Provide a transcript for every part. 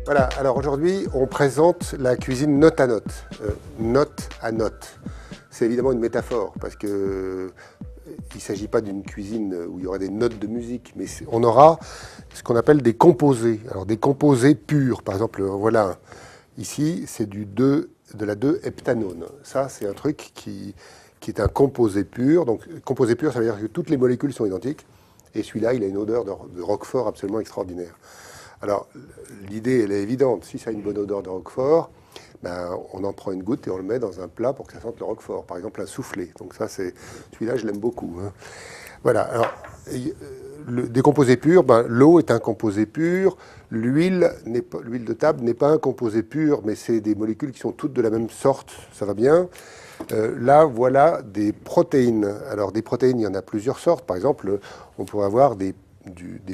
Voilà, alors aujourd'hui, on présente la cuisine note à note, note à note. C'est évidemment une métaphore, parce que il ne s'agit pas d'une cuisine où il y aura des notes de musique, mais on aura ce qu'on appelle des composés. Alors des composés purs, par exemple, voilà, ici, c'est de la 2-heptanone. Ça, c'est un truc qui est un composé pur. Donc, composé pur, ça veut dire que toutes les molécules sont identiques. Et celui-là, il a une odeur de roquefort absolument extraordinaire. Alors, l'idée, elle est évidente. Si ça a une bonne odeur de roquefort, ben, on en prend une goutte et on le met dans un plat pour que ça sente le roquefort. Par exemple, un soufflé. Donc ça, c'est celui-là, je l'aime beaucoup. Hein. Voilà. Alors, des composés purs, ben, l'eau est un composé pur. L'huile de table n'est pas un composé pur, mais c'est des molécules qui sont toutes de la même sorte. Ça va bien. Là, voilà des protéines. Alors, des protéines, il y en a plusieurs sortes. Par exemple, on pourrait avoir des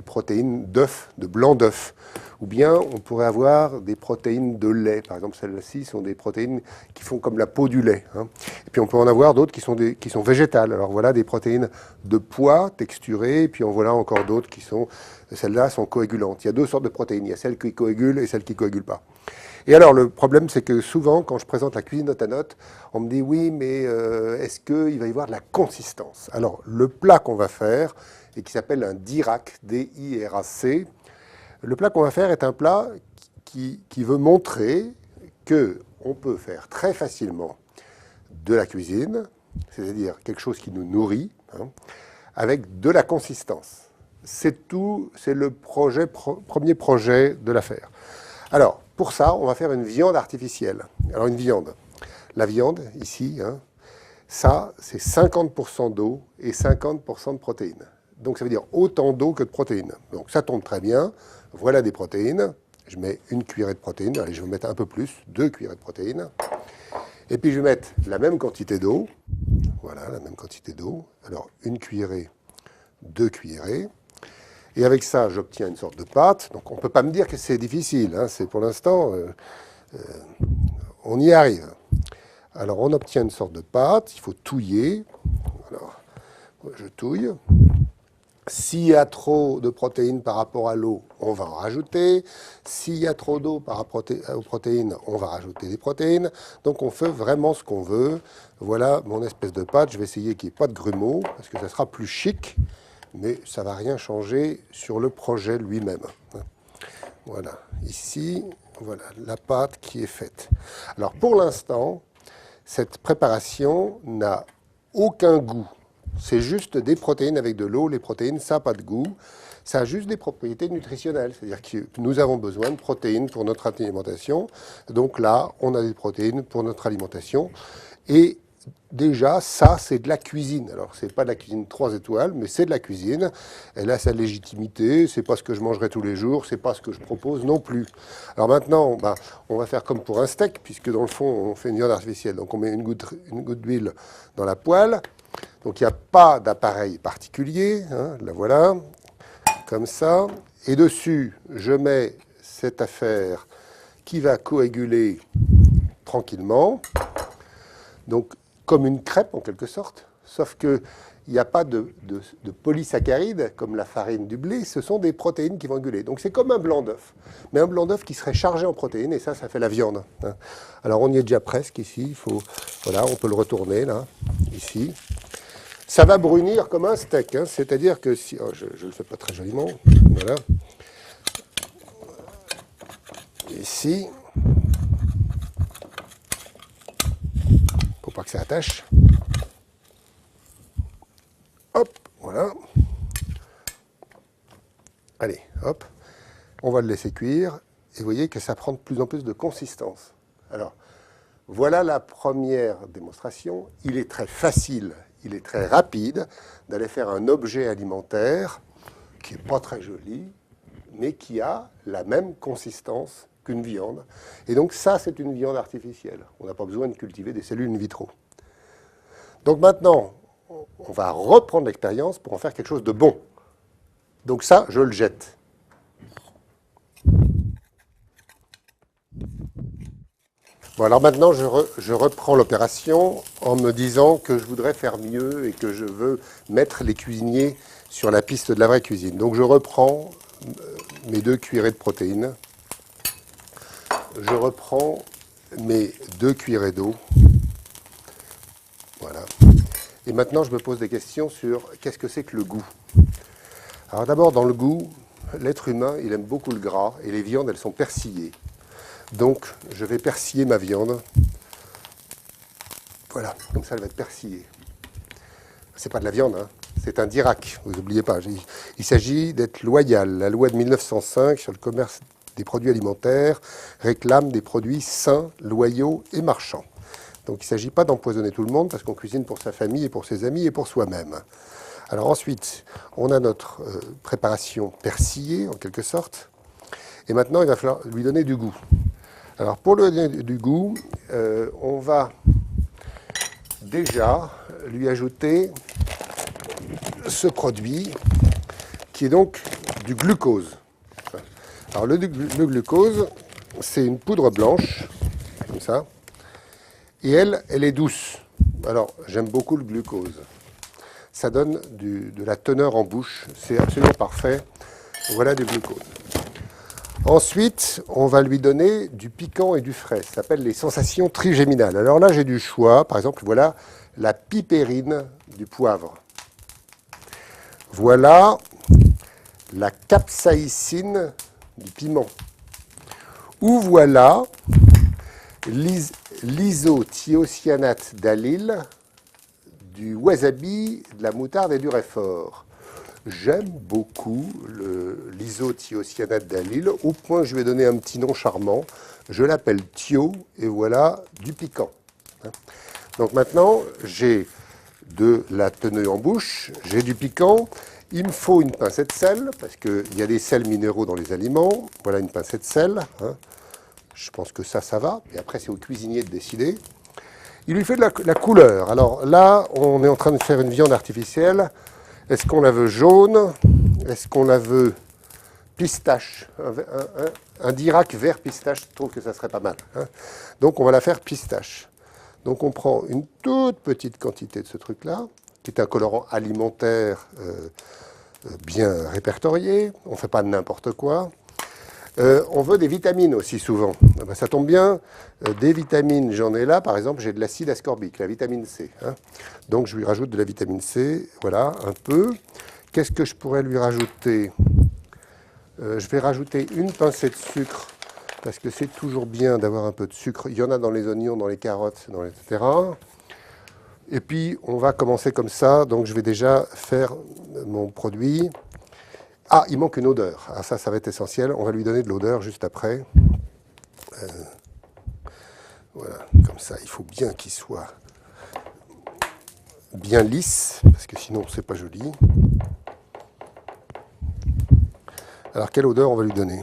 protéines d'œufs, de blanc d'œuf. Ou bien on pourrait avoir des protéines de lait. Par exemple, celles-ci sont des protéines qui font comme la peau du lait. Hein. Et puis on peut en avoir d'autres qui sont végétales. Alors voilà des protéines de pois texturées. Et puis en voilà encore d'autres qui sont, celles-là sont coagulantes. Il y a deux sortes de protéines. Il y a celles qui coagulent et celles qui ne coagulent pas. Et alors le problème, c'est que souvent, quand je présente la cuisine note à note, on me dit oui, mais est-ce qu'il va y avoir de la consistance? Alors le plat qu'on va faire, et qui s'appelle un DIRAC, D-I-R-A-C. Le plat qu'on va faire est un plat qui veut montrer qu'on peut faire très facilement de la cuisine, c'est-à-dire quelque chose qui nous nourrit, hein, avec de la consistance. C'est tout, c'est le premier projet de l'affaire. Alors, pour ça, on va faire une viande artificielle. Alors, une viande. La viande, ici, hein, ça, c'est 50% d'eau et 50% de protéines. Donc ça veut dire autant d'eau que de protéines. Donc ça tombe très bien. Voilà des protéines. Je mets une cuillerée de protéines. Allez, je vais mettre un peu plus, 2 cuillerées de protéines. Et puis je vais mettre la même quantité d'eau. Voilà, la même quantité d'eau. Alors une cuillerée, 2 cuillerées. Et avec ça, j'obtiens une sorte de pâte. Donc on ne peut pas me dire que c'est difficile. Hein. C'est pour l'instant, on y arrive. Alors on obtient une sorte de pâte. Il faut touiller. Alors, je touille. S'il y a trop de protéines par rapport à l'eau, on va en rajouter. S'il y a trop d'eau par rapport aux protéines, on va rajouter des protéines. Donc on fait vraiment ce qu'on veut. Voilà mon espèce de pâte. Je vais essayer qu'il n'y ait pas de grumeaux, parce que ça sera plus chic, mais ça ne va rien changer sur le projet lui-même. Voilà, ici, voilà la pâte qui est faite. Alors pour l'instant, cette préparation n'a aucun goût. C'est juste des protéines avec de l'eau. Les protéines, ça n'a pas de goût. Ça a juste des propriétés nutritionnelles. C'est-à-dire que nous avons besoin de protéines pour notre alimentation. Donc là, on a des protéines pour notre alimentation. Et déjà, ça, c'est de la cuisine. Alors, ce n'est pas de la cuisine 3 étoiles, mais c'est de la cuisine. Elle a sa légitimité. Ce n'est pas ce que je mangerai tous les jours. Ce n'est pas ce que je propose non plus. Alors maintenant, ben, on va faire comme pour un steak, puisque dans le fond, on fait une viande artificielle. Donc on met une goutte d'huile dans la poêle. Donc il n'y a pas d'appareil particulier, hein, la voilà, comme ça. Et dessus, je mets cette affaire qui va coaguler tranquillement, donc comme une crêpe en quelque sorte, sauf qu'il n'y a pas de polysaccharides comme la farine du blé, ce sont des protéines qui vont coaguler. Donc c'est comme un blanc d'œuf, mais un blanc d'œuf qui serait chargé en protéines, et ça fait la viande. Hein. Alors on y est déjà presque ici, il faut, voilà, on peut le retourner là, ici. Ça va brunir comme un steak, hein, c'est-à-dire que si... Oh, je ne le fais pas très joliment. Voilà. Ici. Faut pas que ça attache. Hop, voilà. Allez, hop. On va le laisser cuire. Et vous voyez que ça prend de plus en plus de consistance. Alors, voilà la première démonstration. Il est très facile. Il est très rapide d'aller faire un objet alimentaire qui n'est pas très joli, mais qui a la même consistance qu'une viande. Et donc ça, c'est une viande artificielle. On n'a pas besoin de cultiver des cellules in vitro. Donc maintenant, on va reprendre l'expérience pour en faire quelque chose de bon. Donc ça, je le jette. Bon, alors maintenant, je reprends l'opération en me disant que je voudrais faire mieux et que je veux mettre les cuisiniers sur la piste de la vraie cuisine. Donc je reprends mes 2 cuillerées de protéines. je reprends mes 2 cuillerées d'eau. Voilà. Et maintenant, je me pose des questions sur qu'est-ce que c'est que le goût. Alors d'abord, dans le goût, l'être humain, il aime beaucoup le gras et les viandes, elles sont persillées. Donc, je vais persiller ma viande. Voilà, comme ça, elle va être persillée. C'est pas de la viande, hein. C'est un dirac, vous n'oubliez pas. Il s'agit d'être loyal. La loi de 1905 sur le commerce des produits alimentaires réclame des produits sains, loyaux et marchands. Donc il ne s'agit pas d'empoisonner tout le monde parce qu'on cuisine pour sa famille et pour ses amis et pour soi-même. Alors ensuite, on a notre préparation persillée en quelque sorte. Et maintenant, il va falloir lui donner du goût. Alors pour lui donner du goût, on va déjà lui ajouter ce produit qui est donc du glucose. Alors le glucose, c'est une poudre blanche, comme ça, et elle est douce. Alors j'aime beaucoup le glucose. Ça donne de la teneur en bouche, c'est absolument parfait. Voilà du glucose. Ensuite, on va lui donner du piquant et du frais. Ça s'appelle les sensations trigéminales. Alors là, j'ai du choix. Par exemple, voilà la pipérine du poivre. Voilà la capsaïcine du piment. Ou voilà l'isothiocyanate d'allyle, du wasabi, de la moutarde et du réfort. J'aime beaucoup l'isothiocyanate d'allyle, au point que je vais donner un petit nom charmant. Je l'appelle Thio, et voilà du piquant. Donc maintenant, j'ai de la tenue en bouche, j'ai du piquant. Il me faut une pincée de sel, parce qu'il y a des sels minéraux dans les aliments. Voilà une pincée de sel. Je pense que ça va. Et après, c'est au cuisinier de décider. Il lui fait de la couleur. Alors là, on est en train de faire une viande artificielle. Est-ce qu'on la veut jaune? Est-ce qu'on la veut pistache? Un dirac vert pistache, je trouve que ça serait pas mal. Donc on va la faire pistache. Donc on prend une toute petite quantité de ce truc-là, qui est un colorant alimentaire bien répertorié. On ne fait pas n'importe quoi. On veut des vitamines aussi souvent. Ça tombe bien, des vitamines, j'en ai là. Par exemple, j'ai de l'acide ascorbique, la vitamine C. Donc je lui rajoute de la vitamine C, voilà, un peu. Qu'est-ce que je pourrais lui rajouter? Je vais rajouter une pincée de sucre, parce que c'est toujours bien d'avoir un peu de sucre. Il y en a dans les oignons, dans les carottes, etc. Et puis, on va commencer comme ça. Donc, je vais déjà faire mon produit. Ah, il manque une odeur. Ah, ça va être essentiel. On va lui donner de l'odeur juste après. Voilà, comme ça. Il faut bien qu'il soit bien lisse, parce que sinon, c'est pas joli. Alors, quelle odeur on va lui donner?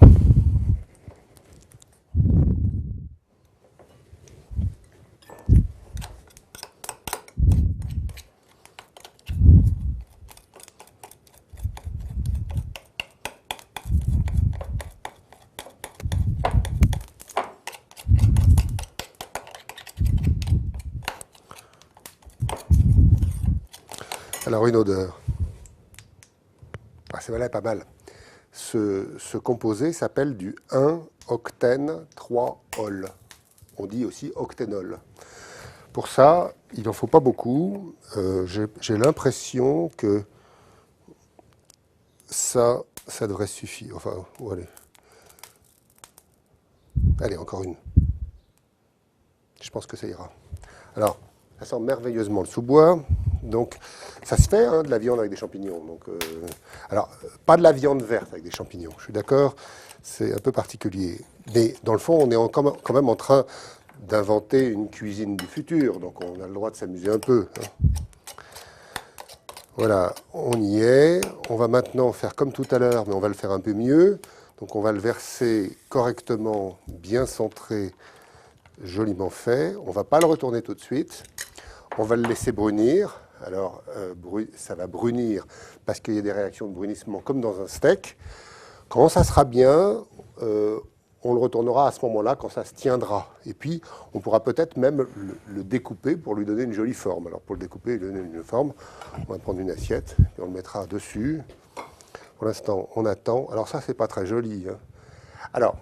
Alors, une odeur. Ah, c'est pas mal. Ce composé s'appelle du 1-octène 3-ol. On dit aussi octénol. Pour ça, il n'en faut pas beaucoup. J'ai l'impression que ça devrait suffire. Enfin, allez. Allez, encore une. Je pense que ça ira. Alors, ça sent merveilleusement le sous-bois. Donc, ça se fait, de la viande avec des champignons. Donc, alors, pas de la viande verte avec des champignons, je suis d'accord, c'est un peu particulier. Mais dans le fond, on est quand même en train d'inventer une cuisine du futur, donc on a le droit de s'amuser un peu. Voilà, on y est. On va maintenant faire comme tout à l'heure, mais on va le faire un peu mieux. Donc, on va le verser correctement, bien centré, joliment fait. On ne va pas le retourner tout de suite. On va le laisser brunir. Alors, ça va brunir parce qu'il y a des réactions de brunissement comme dans un steak. Quand ça sera bien, on le retournera à ce moment-là, quand ça se tiendra. Et puis, on pourra peut-être même le découper pour lui donner une jolie forme. Alors, pour le découper et lui donner une forme, on va prendre une assiette et on le mettra dessus. Pour l'instant, on attend. Alors ça, c'est pas très joli. Alors,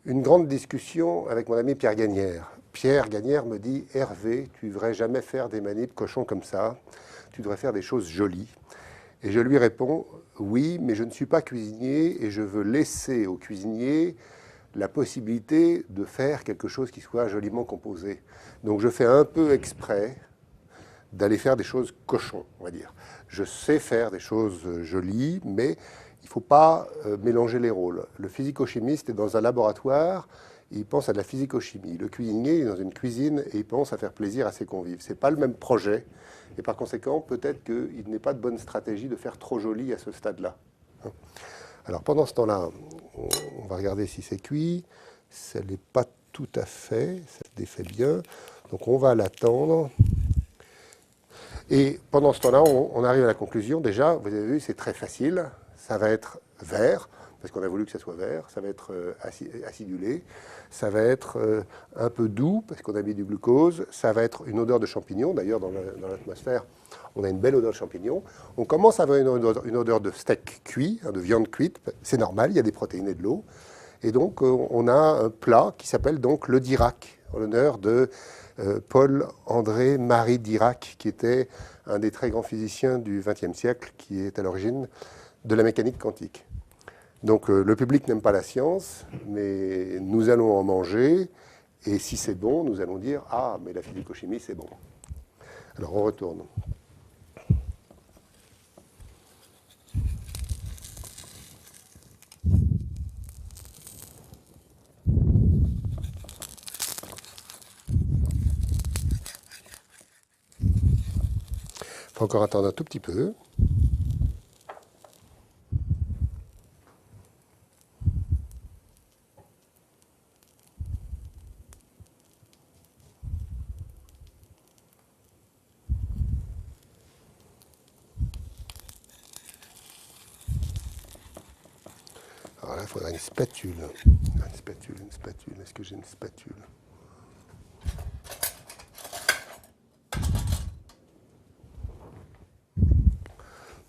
une grande discussion avec mon ami Pierre Gagnère. Pierre Gagnère me dit « Hervé, tu ne devrais jamais faire des manips cochons comme ça, tu devrais faire des choses jolies. » Et je lui réponds « Oui, mais je ne suis pas cuisinier et je veux laisser aux cuisiniers la possibilité de faire quelque chose qui soit joliment composé. Donc je fais un peu exprès d'aller faire des choses cochons, on va dire. Je sais faire des choses jolies, mais il ne faut pas mélanger les rôles. Le physico-chimiste est dans un laboratoire, il pense à de la physico-chimie. Le cuisinier est dans une cuisine et il pense à faire plaisir à ses convives. Ce n'est pas le même projet, et par conséquent, peut-être qu'il n'est pas de bonne stratégie de faire trop joli à ce stade-là. Alors pendant ce temps-là, on va regarder si c'est cuit. Ça n'est pas tout à fait, ça se défait bien. Donc on va l'attendre. Et pendant ce temps-là, on arrive à la conclusion. Déjà, vous avez vu, c'est très facile. Ça va être vert, parce qu'on a voulu que ça soit vert. Ça va être acidulé. Ça va être un peu doux, parce qu'on a mis du glucose. Ça va être une odeur de champignon. D'ailleurs, dans l'atmosphère, on a une belle odeur de champignon. On commence à avoir une odeur de steak cuit, de viande cuite. C'est normal, il y a des protéines et de l'eau. Et donc, on a un plat qui s'appelle donc le Dirac, en l'honneur de Paul-André Marie Dirac, qui était un des très grands physiciens du XXe siècle, qui est à l'origine de la mécanique quantique. Donc le public n'aime pas la science, mais nous allons en manger, et si c'est bon, nous allons dire « Ah, mais la physico-chimie, c'est bon ». Alors on retourne. Il faut encore attendre un tout petit peu. Alors là, il faudra une spatule. Une spatule. Est-ce que j'ai une spatule?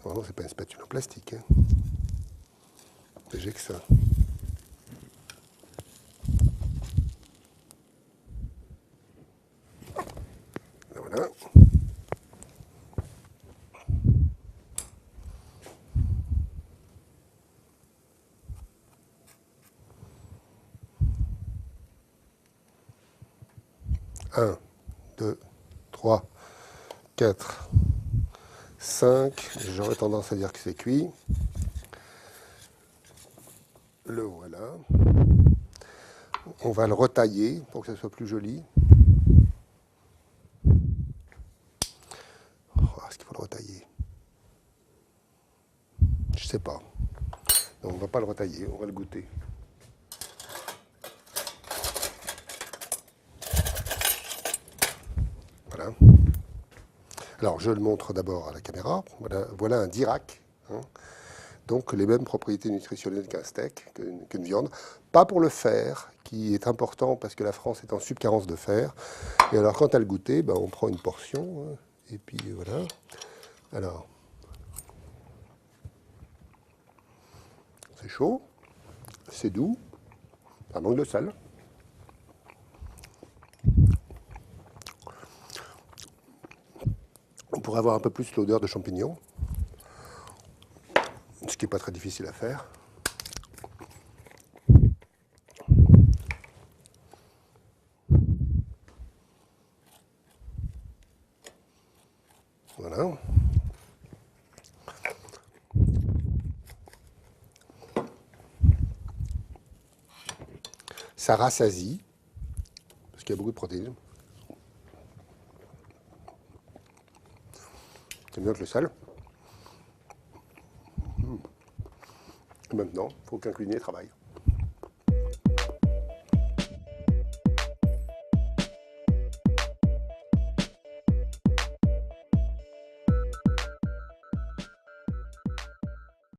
Non, c'est pas une spatule en plastique. Hein. J'ai que ça. Voilà. Un, 2, 3, 4, 5. J'aurais tendance à dire que c'est cuit. Le voilà. On va le retailler pour que ça soit plus joli. Oh, est-ce qu'il faut le retailler? Je sais pas. Donc on ne va pas le retailler, on va le goûter. Voilà. Alors je le montre d'abord à la caméra. Voilà un Dirac. Hein. Donc les mêmes propriétés nutritionnelles qu'un steak, qu'une viande. Pas pour le fer, qui est important parce que la France est en subcarence de fer. Et alors quand à le goûter, ben, on prend une portion, hein, et puis voilà. Alors, c'est chaud, c'est doux, ça manque de sel. On pourrait avoir un peu plus l'odeur de champignons, ce qui n'est pas très difficile à faire. Voilà. Ça rassasie, parce qu'il y a beaucoup de protéines. C'est mieux que le sel. Et maintenant, il faut qu'un cuisinier travaille.